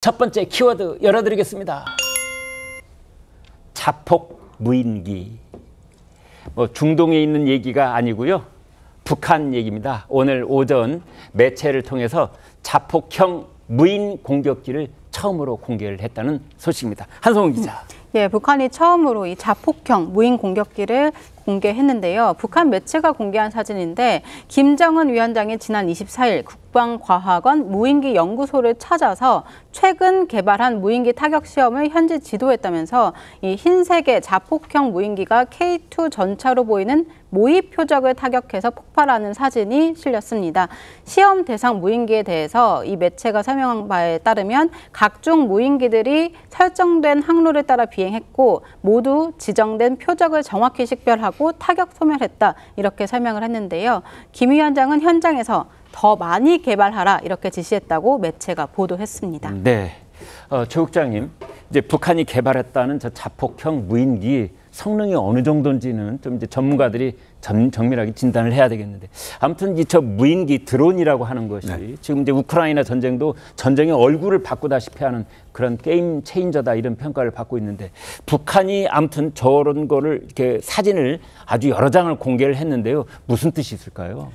첫 번째 키워드 열어드리겠습니다. 자폭 무인기. 중동에 있는 얘기가 아니고요. 북한 얘기입니다. 오늘 오전 매체를 통해서 자폭형 무인 공격기를 처음으로 공개를 했다는 소식입니다. 한성훈 기자. 예, 북한이 처음으로 이 자폭형 무인 공격기를 공개했는데요. 북한 매체가 공개한 사진인데 김정은 위원장이 지난 24일 국방과학원 무인기 연구소를 찾아서 최근 개발한 무인기 타격 시험을 현지 지도했다면서 이 흰색의 자폭형 무인기가 K2 전차로 보이는 모의 표적을 타격해서 폭발하는 사진이 실렸습니다. 시험 대상 무인기에 대해서 이 매체가 설명한 바에 따르면 각종 무인기들이 설정된 항로를 따라 비행했고 모두 지정된 표적을 정확히 식별하고 타격 소멸했다, 이렇게 설명을 했는데요. 김 위원장은 현장에서 더 많이 개발하라 이렇게 지시했다고 매체가 보도했습니다. 네, 조 국장님, 이제 북한이 개발했다는 저 자폭형 무인기 성능이 어느 정도인지는 좀 이제 전문가들이 정밀하게 진단을 해야 되겠는데, 아무튼 저 무인기 드론이라고 하는 것이 지금 이제 우크라이나 전쟁도 전쟁의 얼굴을 바꾸다시피 하는 그런 게임 체인저다, 이런 평가를 받고 있는데, 북한이 아무튼 저런 거를 이렇게 사진을 아주 여러 장을 공개를 했는데요. 무슨 뜻이 있을까요?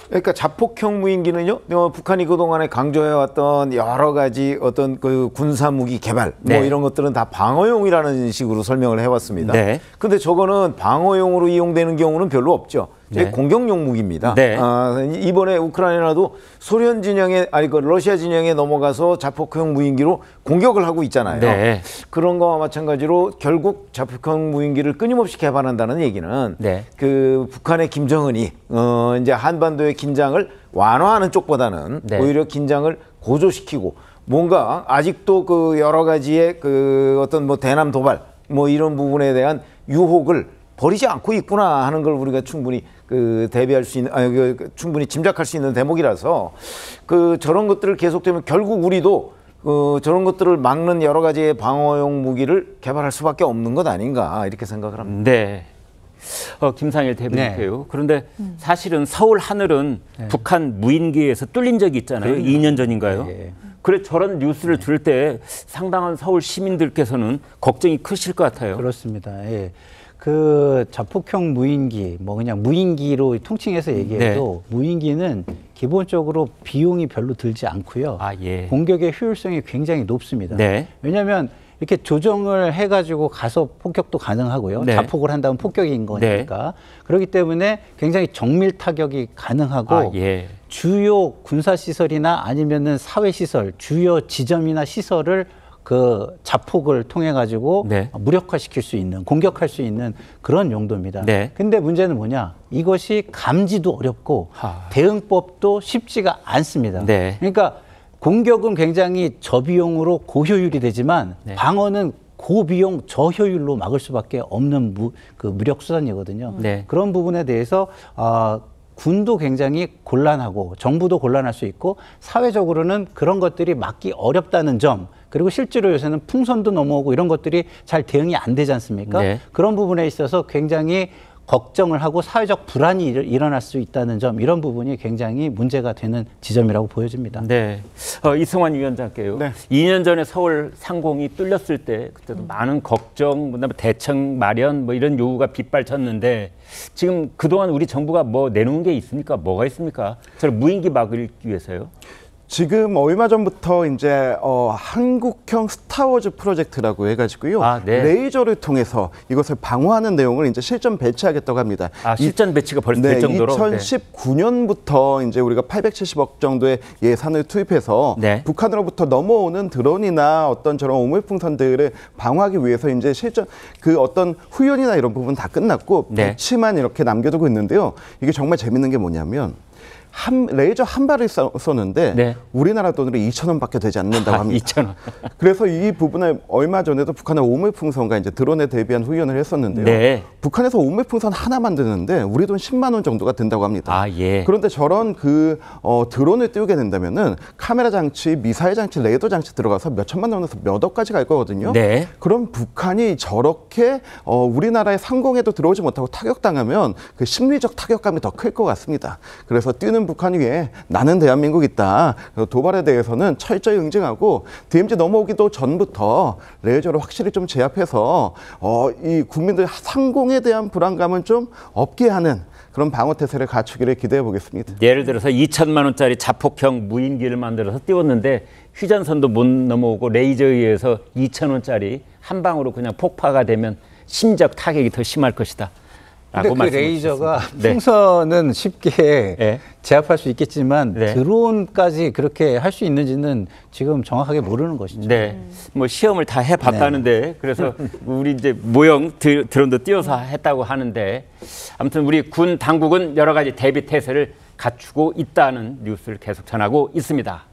그러니까 자폭형 무인기는요, 북한이 그동안에 강조해왔던 여러 가지 어떤 그 군사 무기 개발, 이런 것들은 다 방어용이라는 식으로 설명을 해왔습니다. 근데 저거는 방어용으로 이용되는 경우는 별로 없죠. 공격용 무기입니다. 이번에 우크라이나도 소련 진영에, 러시아 진영에 넘어가서 자폭형 무인기로 공격을 하고 있잖아요. 그런 거와 마찬가지로 결국 자폭형 무인기를 끊임없이 개발한다는 얘기는 그 북한의 김정은이 이제 한반도의 긴장을 완화하는 쪽보다는 오히려 긴장을 고조시키고, 뭔가 아직도 그 여러 가지의 그 어떤 대남 도발 이런 부분에 대한 유혹을 버리지 않고 있구나 하는 걸 우리가 충분히 대비할 수 있는, 충분히 짐작할 수 있는 대목이라서, 저런 것들을 계속되면 결국 우리도 저런 것들을 막는 여러 가지의 방어용 무기를 개발할 수밖에 없는 것 아닌가, 이렇게 생각을 합니다. 네. 김상일 대변인께요. 그런데 사실은 서울 하늘은 북한 무인기에서 뚫린 적이 있잖아요. 2년 전인가요? 그래, 저런 뉴스를 들을 때 상당한 서울 시민들께서는 걱정이 크실 것 같아요. 그렇습니다. 그 자폭형 무인기, 그냥 무인기로 통칭해서 얘기해도 무인기는 기본적으로 비용이 별로 들지 않고요. 공격의 효율성이 굉장히 높습니다. 왜냐하면 이렇게 조정을 해가지고 가서 폭격도 가능하고요. 자폭을 한다면 폭격인 거니까. 그렇기 때문에 굉장히 정밀 타격이 가능하고 주요 군사시설이나 아니면은 사회시설, 주요 지점이나 시설을 그 자폭을 통해 가지고 무력화시킬 수 있는, 공격할 수 있는 그런 용도입니다. 근데 문제는 뭐냐? 이것이 감지도 어렵고 대응법도 쉽지가 않습니다. 그러니까 공격은 굉장히 저비용으로 고효율이 되지만 방어는 고비용 저효율로 막을 수밖에 없는 무력 수단이거든요. 그런 부분에 대해서 군도 굉장히 곤란하고 정부도 곤란할 수 있고 사회적으로는 그런 것들이 막기 어렵다는 점, 그리고 실제로 요새는 풍선도 넘어오고 이런 것들이 잘 대응이 안 되지 않습니까? 그런 부분에 있어서 굉장히 걱정을 하고 사회적 불안이 일어날 수 있다는 점, 이런 부분이 굉장히 문제가 되는 지점이라고 보여집니다. 이승환 위원장께요. 2년 전에 서울 상공이 뚫렸을 때 그때도 많은 걱정, 그다음에 대책 마련 이런 요구가 빗발쳤는데, 지금 그동안 우리 정부가 내놓은 게 있습니까? 뭐가 있습니까? 저를 무인기 막기 위해서요? 지금 얼마 전부터 이제 한국형 스타워즈 프로젝트라고 해가지고요. 레이저를 통해서 이것을 방어하는 내용을 이제 실전 배치하겠다고 합니다. 실전 배치가 벌써 될 정도로? 2019년부터 이제 우리가 870억 정도의 예산을 투입해서 북한으로부터 넘어오는 드론이나 어떤 저런 오물풍선들을 방어하기 위해서 이제 실전 어떤 훈련이나 이런 부분 다 끝났고 배치만 이렇게 남겨두고 있는데요. 이게 정말 재밌는 게 뭐냐면, 레이저 한 발을 쏘는데 우리나라 돈으로 2,000원밖에 되지 않는다고 합니다. 2,000원. 그래서 이 부분을 얼마 전에도 북한의 오물풍선과 이제 드론에 대비한 훈련을 했었는데요. 북한에서 오물풍선 하나 만드는데 우리 돈 10만 원 정도가 든다고 합니다. 그런데 저런 드론을 띄우게 된다면은 카메라 장치, 미사일 장치, 레이더 장치 들어가서 몇 천만 원에서 몇 억까지 갈 거거든요. 그럼 북한이 저렇게 우리나라의 상공에도 들어오지 못하고 타격당하면 그 심리적 타격감이 더 클 것 같습니다. 그래서 뛰는 있는 북한 위에 나는 대한민국 있다. 도발에 대해서는 철저히 응징하고 DMZ 넘어오기도 전부터 레이저를 확실히 좀 제압해서 이 국민들 상공에 대한 불안감은 좀 없게 하는 그런 방어 태세를 갖추기를 기대해 보겠습니다. 예를 들어서 2천만 원짜리 자폭형 무인기를 만들어서 띄웠는데 휴전선도 못 넘어오고 레이저에 의해서 2천 원짜리 한 방으로 그냥 폭파가 되면 심적 타격이 더 심할 것이다. 근데 그 레이저가 풍선은 쉽게 제압할 수 있겠지만 드론까지 그렇게 할 수 있는지는 지금 정확하게 모르는 것이죠. 네, 뭐 시험을 다 해봤다는데 그래서 우리 이제 모형 드론도 띄워서 했다고 하는데 아무튼 우리 군 당국은 여러 가지 대비 태세를 갖추고 있다는 뉴스를 계속 전하고 있습니다.